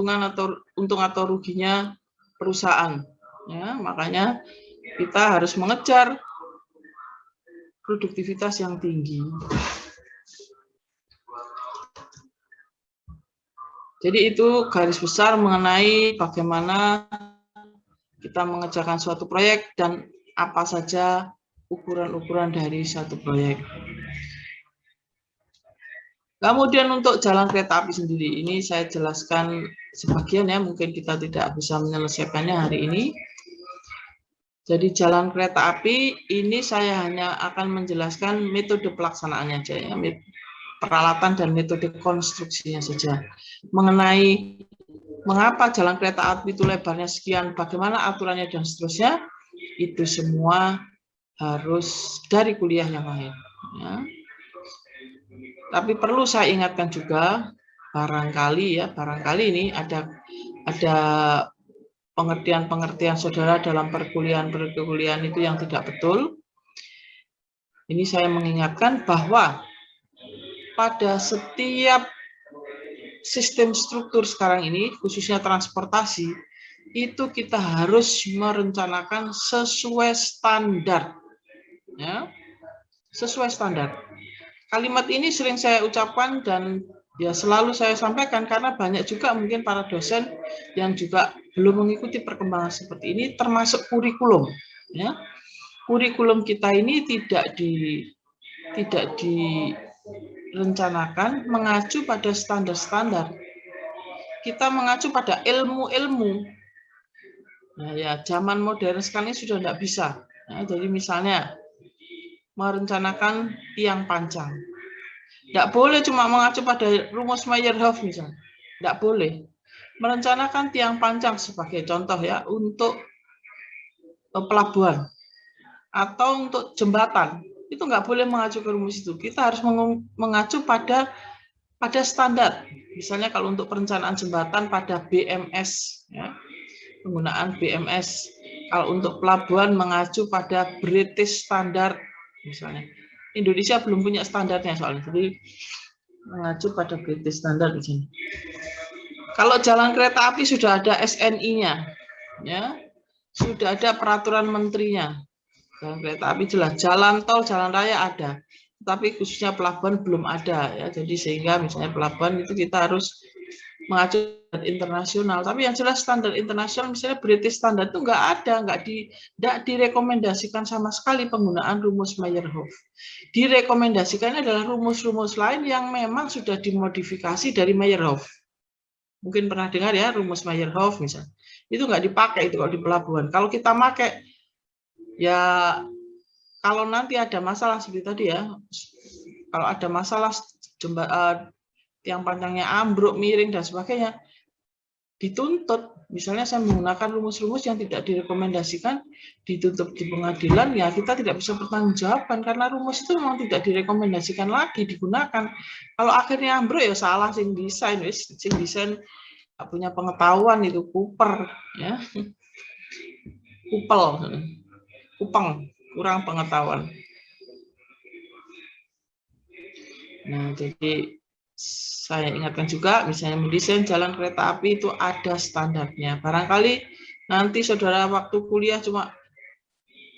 untung atau ruginya perusahaan. Ya, makanya kita harus mengejar produktivitas yang tinggi. Jadi itu garis besar mengenai bagaimana kita mengerjakan suatu proyek dan apa saja ukuran-ukuran dari satu proyek. Kemudian untuk jalan kereta api sendiri, ini saya jelaskan sebagian ya, mungkin kita tidak bisa menyelesaikannya hari ini. Jadi jalan kereta api ini saya hanya akan menjelaskan metode pelaksanaannya aja ya, peralatan dan metode konstruksinya saja. Mengenai mengapa jalan kereta api itu lebarnya sekian, bagaimana aturannya dan seterusnya, itu semua harus dari kuliah yang lain. Ya. Tapi perlu saya ingatkan juga, barangkali ini ada pengertian saudara dalam perkuliahan itu yang tidak betul. Ini saya mengingatkan bahwa pada setiap sistem struktur sekarang ini, khususnya transportasi, itu kita harus merencanakan sesuai standar. Ya, sesuai standar. Kalimat ini sering saya ucapkan dan ya selalu saya sampaikan karena banyak juga mungkin para dosen yang juga belum mengikuti perkembangan seperti ini, termasuk kurikulum. Ya. Kurikulum kita ini tidak direncanakan mengacu pada standar-standar. Kita mengacu pada ilmu-ilmu. Nah, ya zaman modern sekarang ini sudah tidak bisa. Nah, jadi misalnya merencanakan tiang pancang. Tidak boleh cuma mengacu pada rumus Meyerhof misalnya. Tidak boleh. Merencanakan tiang pancang sebagai contoh ya untuk pelabuhan atau untuk jembatan. Itu nggak boleh mengacu ke rumus itu. Kita harus mengacu pada standar. Misalnya kalau untuk perencanaan jembatan pada BMS, ya, penggunaan BMS. Kalau untuk pelabuhan mengacu pada British Standard, misalnya. Indonesia belum punya standarnya soalnya, jadi mengacu pada British Standard di sini. Kalau jalan kereta api sudah ada SNI-nya, ya, sudah ada peraturan menterinya. Jalan kereta api jelas, jalan tol, jalan raya ada, tapi khususnya pelabuhan belum ada, ya. Jadi sehingga misalnya pelabuhan itu kita harus mengacu internasional, tapi yang jelas standar internasional misalnya British Standard itu nggak ada, tidak direkomendasikan sama sekali penggunaan rumus Meyerhof. Direkomendasikannya adalah rumus-rumus lain yang memang sudah dimodifikasi dari Meyerhof. Mungkin pernah dengar ya rumus Meyerhof misalnya, itu nggak dipakai itu kalau di pelabuhan. Kalau kita pakai, ya kalau nanti ada masalah seperti tadi ya, kalau ada masalah tiang pancangnya ambruk, miring dan sebagainya, dituntut. Misalnya saya menggunakan rumus-rumus yang tidak direkomendasikan, dituntut di pengadilan, ya kita tidak bisa bertanggungjawabkan karena rumus itu memang tidak direkomendasikan lagi digunakan. Kalau akhirnya ambruk ya salah sing desain, nggak punya pengetahuan, itu kuper, ya, kupeng, kurang pengetahuan. Nah, jadi saya ingatkan juga, misalnya mendesain jalan kereta api itu ada standarnya. Barangkali nanti saudara waktu kuliah cuma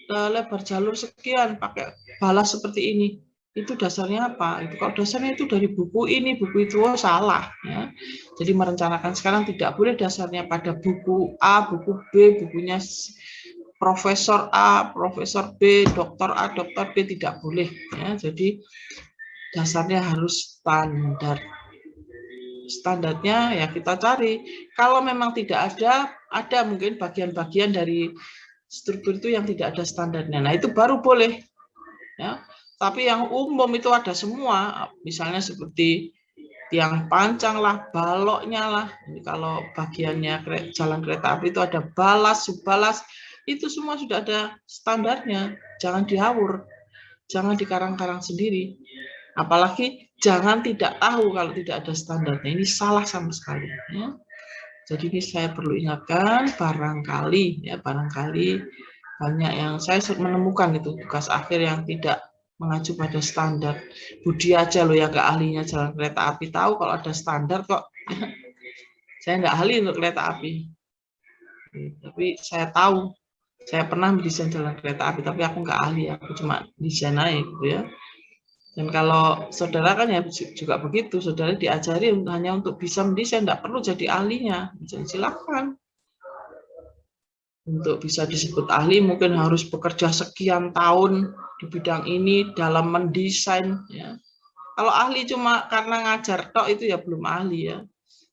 lebar jalur sekian, pakai balas seperti ini. Itu dasarnya apa? Itu kalau dasarnya itu dari buku ini, buku itu, oh, salah. Ya. Jadi merencanakan sekarang tidak boleh dasarnya pada buku A, buku B, bukunya Profesor A, Profesor B, Dokter A, Dokter B, tidak boleh. Ya. Jadi dasarnya harus standar. Standarnya ya kita cari. Kalau memang tidak ada mungkin bagian-bagian dari struktur itu yang tidak ada standarnya. Nah, itu baru boleh. Ya. Tapi yang umum itu ada semua. Misalnya seperti tiang pancang lah, baloknya lah. Jadi kalau bagiannya jalan kereta api itu ada balas, subbalas. Itu semua sudah ada standarnya. Jangan diawur. Jangan dikarang-karang sendiri. Apalagi jangan tidak tahu kalau tidak ada standarnya. Ini salah sama sekali. Ya. Jadi ini saya perlu ingatkan, barangkali banyak yang saya menemukan itu tugas akhir yang tidak mengacu pada standar. Budi aja loh yang nggak ahlinya jalan kereta api tahu kalau ada standar kok. Saya nggak ahli untuk kereta api, tapi saya tahu, saya pernah mendesain jalan kereta api, tapi aku nggak ahli, aku cuma desain aja gitu ya. Dan kalau saudara kan ya juga begitu, saudara diajari hanya untuk bisa mendesain, nggak perlu jadi ahlinya, jadi silakan. Untuk bisa disebut ahli mungkin harus bekerja sekian tahun di bidang ini dalam mendesain ya. Kalau ahli cuma karena ngajar tok itu ya belum ahli ya.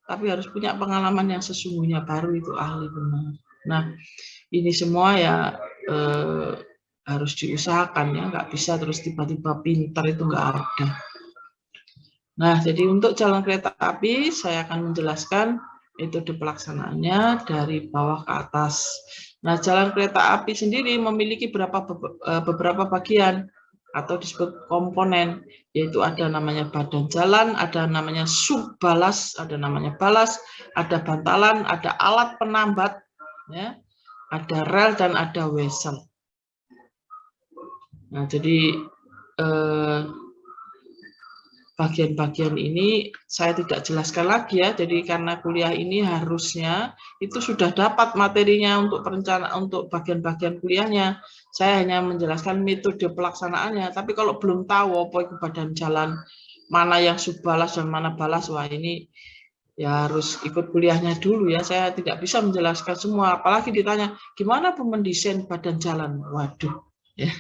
Tapi harus punya pengalaman yang sesungguhnya baru itu ahli benar. Nah, ini semua ya harus diusahakan ya, nggak bisa terus tiba-tiba pintar itu nggak ada. Nah, jadi untuk jalan kereta api saya akan menjelaskan metode pelaksanaannya dari bawah ke atas. Nah, jalan kereta api sendiri memiliki beberapa bagian atau disebut komponen, yaitu ada namanya badan jalan, ada namanya subbalas, ada namanya balas, ada bantalan, ada alat penambat, ya, ada rel dan ada wesel. Nah, jadi bagian-bagian ini saya tidak jelaskan lagi ya. Jadi karena kuliah ini harusnya itu sudah dapat materinya untuk perencanaan untuk bagian-bagian kuliahnya. Saya hanya menjelaskan metode pelaksanaannya. Tapi kalau belum tahu apa itu badan jalan, mana yang subbalas dan mana balas, wah ini ya harus ikut kuliahnya dulu ya. Saya tidak bisa menjelaskan semua. Apalagi ditanya gimana mendesain badan jalan. Waduh. Ya,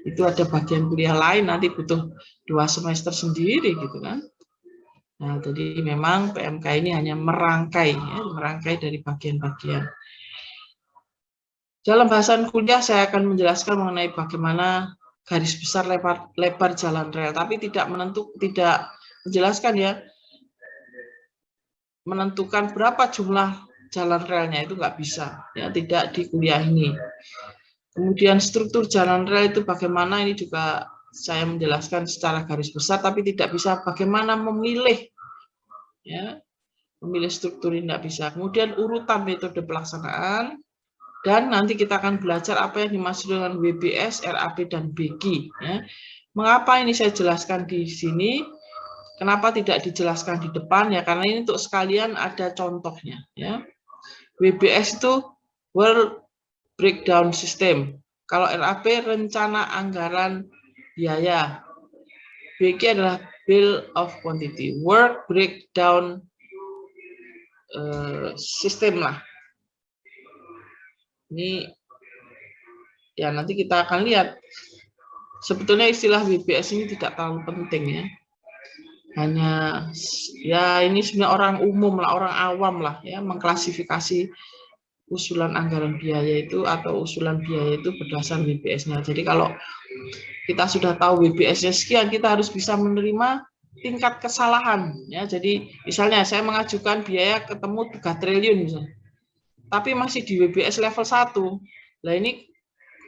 itu ada bagian kuliah lain nanti butuh 2 semester sendiri gitu kan. Nah, jadi memang PMK ini hanya merangkai ya, merangkai dari bagian-bagian. Dalam bahasan kuliah saya akan menjelaskan mengenai bagaimana garis besar lebar jalan rel, tapi tidak menjelaskan ya menentukan berapa jumlah jalan relnya itu nggak bisa ya, tidak di kuliah ini. Kemudian struktur jalan rel itu bagaimana, ini juga saya menjelaskan secara garis besar, tapi tidak bisa bagaimana memilih, ya, memilih struktur ini tidak bisa. Kemudian urutan metode pelaksanaan, dan nanti kita akan belajar apa yang dimaksud dengan WBS, RAP, dan BG. Ya. Mengapa ini saya jelaskan di sini? Kenapa tidak dijelaskan di depan? Ya karena ini untuk sekalian ada contohnya. Ya. WBS itu World Breakdown System. Kalau RAP rencana anggaran biaya. BG adalah Bill of Quantity, Work Breakdown System lah. Ini ya nanti kita akan lihat. Sebetulnya istilah WBS ini tidak terlalu penting ya. Hanya ya ini sebenarnya orang umum lah, orang awam lah ya mengklasifikasi usulan anggaran biaya itu atau usulan biaya itu berdasar WBS-nya. Jadi kalau kita sudah tahu WBS-nya sekian, kita harus bisa menerima tingkat kesalahan ya. Jadi misalnya saya mengajukan biaya ketemu 3 triliun misalnya, tapi masih di WBS level 1. Nah ini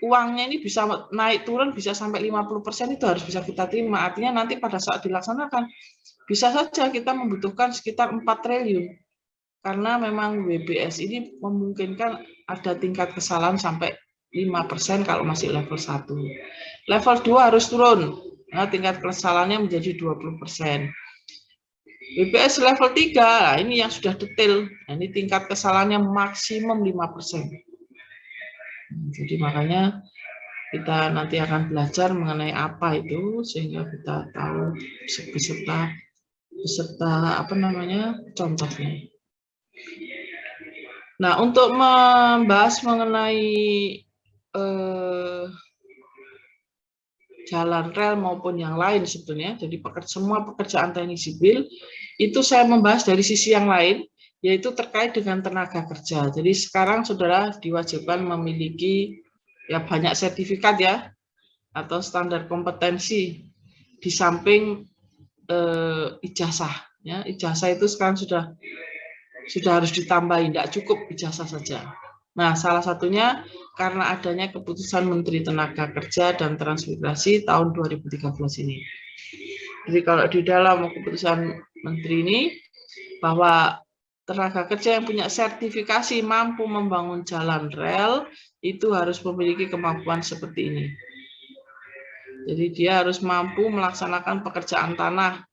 uangnya ini bisa naik turun bisa sampai 50%, itu harus bisa kita terima. Artinya nanti pada saat dilaksanakan bisa saja kita membutuhkan sekitar 4 triliun. Karena memang WBS ini memungkinkan ada tingkat kesalahan sampai 5% kalau masih level 1. Level 2 harus turun. Nah, tingkat kesalahannya menjadi 20%. WBS level 3, nah ini yang sudah detail. Nah, ini tingkat kesalahannya maksimum 5%. Jadi makanya kita nanti akan belajar mengenai apa itu sehingga kita tahu beserta apa namanya contohnya. Nah, untuk membahas mengenai jalan rel maupun yang lain sebetulnya, jadi semua pekerjaan teknik sipil itu saya membahas dari sisi yang lain, yaitu terkait dengan tenaga kerja. Jadi sekarang saudara diwajibkan memiliki ya banyak sertifikat ya atau standar kompetensi di samping ijazah. Ya, ijazah itu sekarang sudah harus ditambahin, tidak cukup ijazah saja. Nah, salah satunya karena adanya keputusan Menteri Tenaga Kerja dan Transmigrasi tahun 2013 ini. Jadi kalau di dalam keputusan Menteri ini, bahwa tenaga kerja yang punya sertifikasi mampu membangun jalan rel, itu harus memiliki kemampuan seperti ini. Jadi dia harus mampu melaksanakan pekerjaan tanah,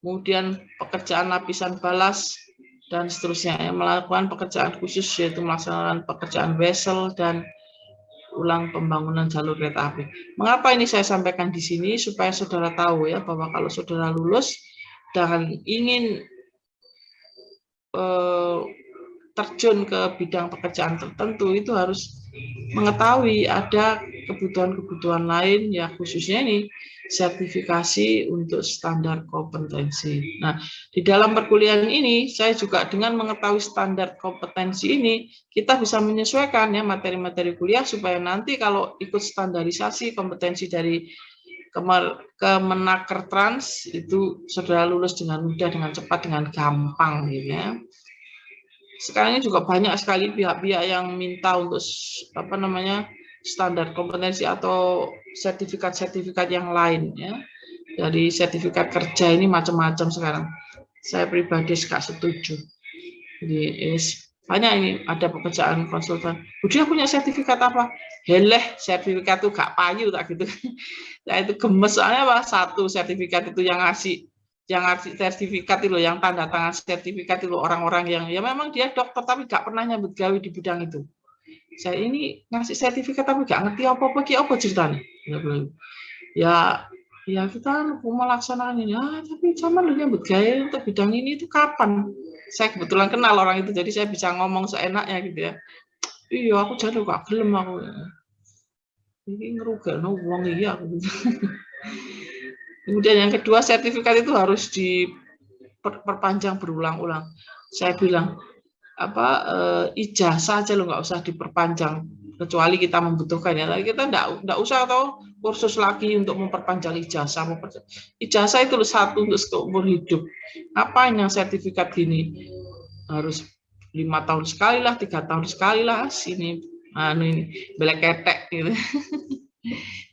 kemudian pekerjaan lapisan balas, dan seterusnya, ya, melakukan pekerjaan khusus yaitu melaksanakan pekerjaan wesel dan ulang pembangunan jalur kereta api. Mengapa ini saya sampaikan di sini? Supaya saudara tahu ya bahwa kalau saudara lulus dan ingin terjun ke bidang pekerjaan tertentu itu harus mengetahui ada kebutuhan-kebutuhan lain ya, khususnya ini sertifikasi untuk standar kompetensi. Nah, di dalam perkuliahan ini saya juga dengan mengetahui standar kompetensi ini kita bisa menyesuaikan ya materi-materi kuliah supaya nanti kalau ikut standarisasi kompetensi dari Kemenakertrans itu saudara lulus dengan mudah, dengan cepat, dengan gampang gitu ya. Sekarang ini juga banyak sekali pihak-pihak yang minta untuk standar kompetensi atau sertifikat-sertifikat yang lain ya. Dari sertifikat kerja ini macam-macam sekarang. Saya pribadi nggak setuju. Jadi banyak ini ada pekerjaan konsultan. Udah punya sertifikat apa? Heleh, sertifikat itu gak payu tak gitu. Ya itu gemes, soalnya apa? Satu sertifikat itu yang ngasih sertifikat itu, yang tanda tangan sertifikat itu orang-orang yang ya memang dia dokter tapi gak pernah nyambut gawe di bidang itu. Saya ini ngasih sertifikat tapi gak ngerti apa-apa, apa ceritanya. Ya kita mau melaksanakan ini, tapi zaman lu nyambut gawe untuk bidang ini itu kapan? Saya kebetulan kenal orang itu, jadi saya bisa ngomong seenaknya gitu ya. Iya, aku jadi gak gelem aku. Ini ngerugakno wong iya aku. Kemudian yang kedua, sertifikat itu harus diperpanjang berulang-ulang. Saya bilang ijazah aja lo nggak usah diperpanjang kecuali kita membutuhkan ya. Tapi kita nggak usah atau kursus lagi untuk memperpanjang ijazah. Ijazah itu satu untuk seumur hidup. Apa yang sertifikat gini harus 5 tahun sekali lah, 3 tahun sekali lah, sini ini belek ketek gitu.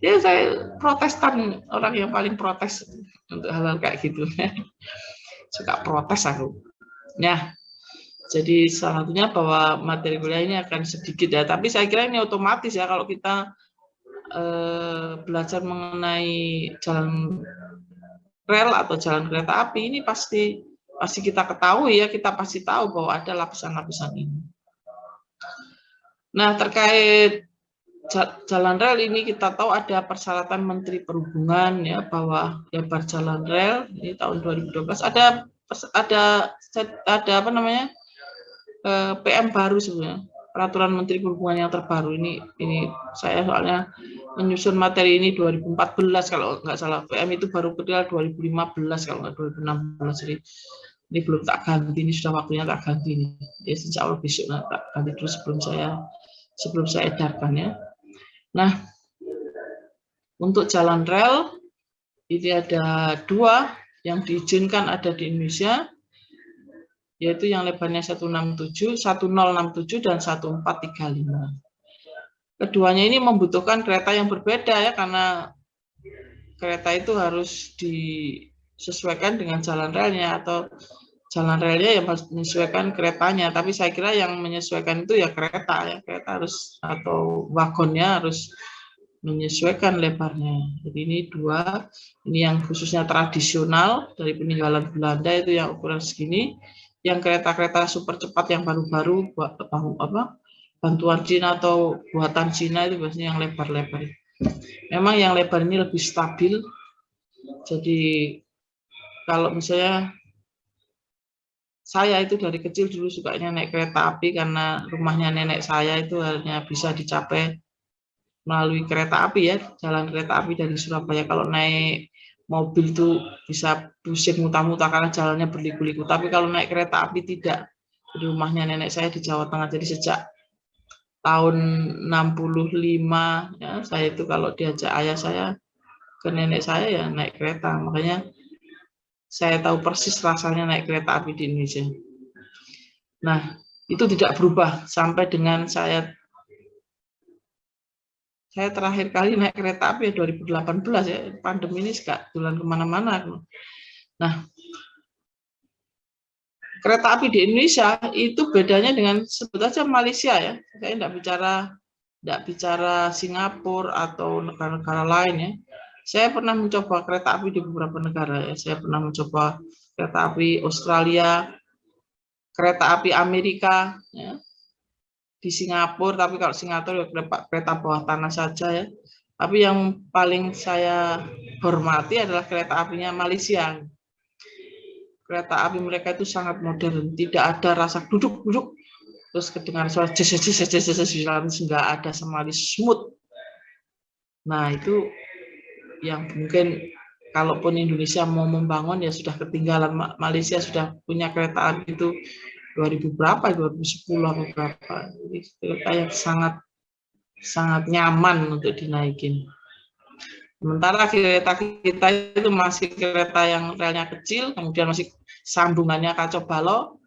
Ya saya protestan, orang yang paling protes untuk hal-hal kayak gitu. Suka protes aku. Ya, jadi salah satunya bahwa materi kuliah ini akan sedikit ya, tapi saya kira ini otomatis ya kalau kita belajar mengenai jalan rel atau jalan kereta api ini pasti kita ketahui ya, kita pasti tahu bahwa ada lapisan-lapisan ini. Nah, terkait jalan rel ini kita tahu ada persyaratan Menteri Perhubungan ya, bahwa lebar jalan rel ini tahun 2012 ada apa namanya PM baru sebenarnya, peraturan Menteri Perhubungan yang terbaru ini saya soalnya menyusun materi ini 2014 kalau nggak salah, PM itu baru keluar 2015 kalau nggak 2016, jadi ini belum tak ganti, ini sudah waktunya tak ganti ini. Ya, insya Allah besok tak ganti dulu sebelum saya edarkan ya. Nah, untuk jalan rel ini ada 2 yang diizinkan ada di Indonesia, yaitu yang lebarnya 1067 dan 1435. Keduanya ini membutuhkan kereta yang berbeda ya, karena kereta itu harus disesuaikan dengan jalan relnya, atau jalan relnya yang harus menyesuaikan keretanya. Tapi saya kira yang menyesuaikan itu ya kereta ya, kereta harus atau wagonnya harus menyesuaikan lebarnya. Jadi ini 2, ini yang khususnya tradisional dari peninggalan Belanda itu yang ukuran segini. Yang kereta-kereta super cepat yang baru-baru bantuan Cina atau buatan Cina itu biasanya yang lebar-lebar. Memang yang lebar ini lebih stabil. Jadi kalau misalnya saya itu dari kecil dulu sukanya naik kereta api karena rumahnya nenek saya itu hanya bisa dicapai melalui kereta api ya, jalan kereta api dari Surabaya. Kalau naik mobil tuh bisa pusing muter-muter karena jalannya berliku-liku. Tapi kalau naik kereta api tidak. Di rumahnya nenek saya di Jawa Tengah. Jadi sejak tahun 65 ya, saya itu kalau diajak ayah saya ke nenek saya ya naik kereta. Makanya saya tahu persis rasanya naik kereta api di Indonesia. Nah, itu tidak berubah sampai dengan saya terakhir kali naik kereta api ya 2018 ya, pandemi ini gak jalan kemana-mana. Nah, kereta api di Indonesia itu bedanya dengan sebut aja Malaysia ya. Saya tidak bicara Singapura atau negara-negara lain ya. Saya pernah mencoba kereta api di beberapa negara ya. Saya pernah mencoba kereta api Australia, kereta api Amerika, ya, di Singapura, tapi kalau Singapura ya kereta bawah tanah saja ya. Tapi yang paling saya hormati adalah kereta apinya Malaysia. Kereta api mereka itu sangat modern, tidak ada rasa duduk-duduk, terus kedengaran suara nggak ada, sama smooth. Nah itu yang mungkin kalaupun Indonesia mau membangun ya sudah ketinggalan. Malaysia sudah punya kereta api itu 2000 berapa, 2010 atau berapa. Jadi kereta yang sangat nyaman untuk dinaikin. Sementara kereta kita itu masih kereta yang relnya kecil, kemudian masih sambungannya kacau balau,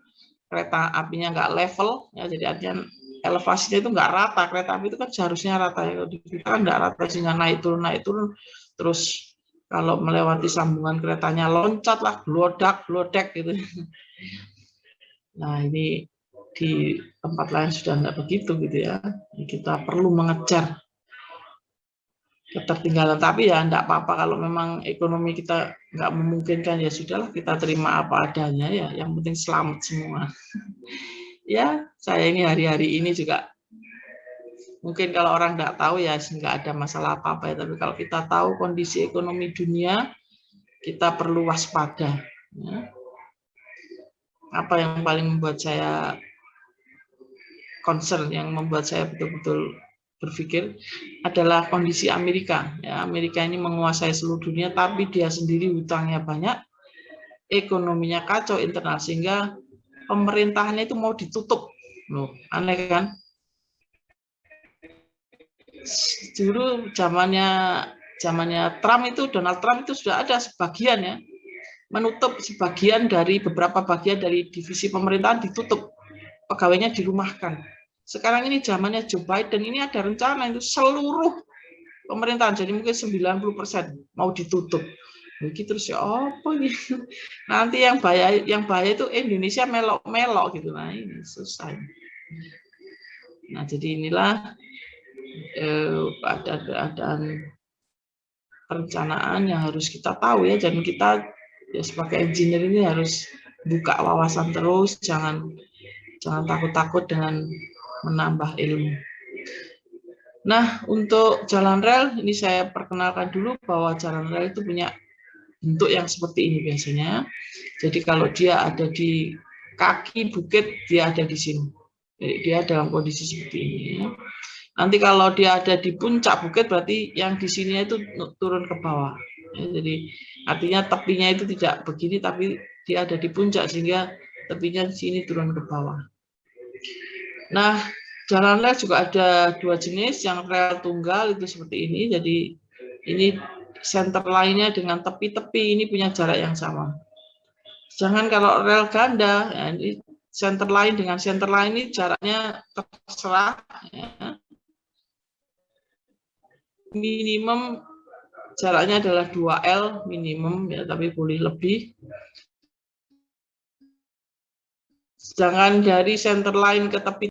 kereta apinya nggak level, ya, jadi artinya elevasinya itu nggak rata. Kereta api itu kan seharusnya rata, ya, kalau di kita kan nggak rata, sehingga naik turun, terus kalau melewati sambungan keretanya loncat lah, glodek gitu. Nah ini di tempat lain sudah tidak begitu gitu ya. Kita perlu mengejar ketertinggalan, tapi ya enggak apa-apa kalau memang ekonomi kita nggak memungkinkan, ya sudahlah, kita terima apa adanya ya, yang penting selamat semua. Ya saya ini hari-hari ini juga mungkin kalau orang nggak tahu ya nggak ada masalah apa-apa ya, tapi kalau kita tahu kondisi ekonomi dunia, kita perlu waspada ya. Apa yang paling membuat saya concern, yang membuat saya betul-betul berpikir adalah kondisi Amerika. Ya, Amerika ini menguasai seluruh dunia, tapi dia sendiri hutangnya banyak, ekonominya kacau internal, sehingga pemerintahannya itu mau ditutup. Loh, aneh kan? Dulu zamannya Trump itu, Donald Trump itu sudah ada sebagian ya, menutup sebagian dari beberapa bagian dari divisi pemerintahan, ditutup, pegawainya dirumahkan. Sekarang ini zamannya Joe Biden, ini ada rencana itu seluruh pemerintahan, jadi mungkin 90% mau ditutup. Begitu terus ya apa gitu. Nanti yang bahaya itu Indonesia melok-melok gitu. Nah ini susah. Nah jadi inilah keadaan perencanaan yang harus kita tahu ya, dan kita ya sebagai engineer ini harus buka wawasan terus, jangan takut-takut dengan menambah ilmu. Nah, untuk jalan rel ini saya perkenalkan dulu bahwa jalan rel itu punya bentuk yang seperti ini biasanya. Jadi kalau dia ada di kaki bukit, dia ada di sini. Jadi dia dalam kondisi seperti ini. Nanti kalau dia ada di puncak bukit, berarti yang di sini itu turun ke bawah. Jadi artinya tepinya itu tidak begini, tapi dia ada di puncak, sehingga tepinya di sini turun ke bawah. Nah, jalan rel juga ada dua jenis, yang rel tunggal itu seperti ini, jadi ini center line-nya dengan tepi-tepi ini punya jarak yang sama. Jangan kalau rel ganda, ya, ini center line dengan center line ini jaraknya terserah, ya. Minimum jaraknya adalah 2L minimum ya, tapi boleh lebih. Sedangkan dari center line ke tepi.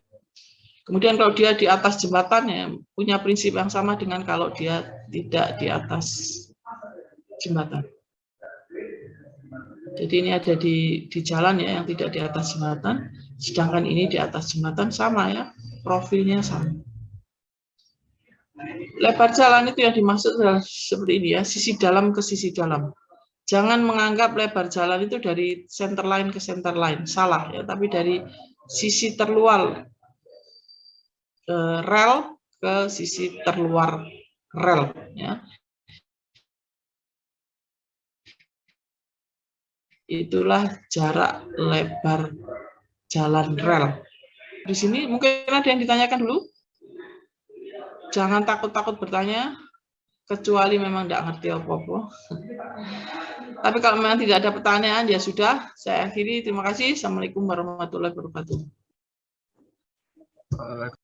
Kemudian kalau dia di atas jembatan ya punya prinsip yang sama dengan kalau dia tidak di atas jembatan. Jadi ini ada di jalan ya yang tidak di atas jembatan, sedangkan ini di atas jembatan, sama ya, profilnya sama. Lebar jalan itu yang dimaksud adalah seperti ini ya, sisi dalam ke sisi dalam. Jangan menganggap lebar jalan itu dari center line ke center line, salah ya, tapi dari sisi terluar rel ke sisi terluar rel ya. Itulah jarak lebar jalan rel. Di sini mungkin ada yang ditanyakan dulu. Jangan takut-takut bertanya, kecuali memang tidak ngerti apa-apa. Tapi kalau memang tidak ada pertanyaan, ya sudah, saya akhiri. Terima kasih. Assalamualaikum warahmatullahi wabarakatuh.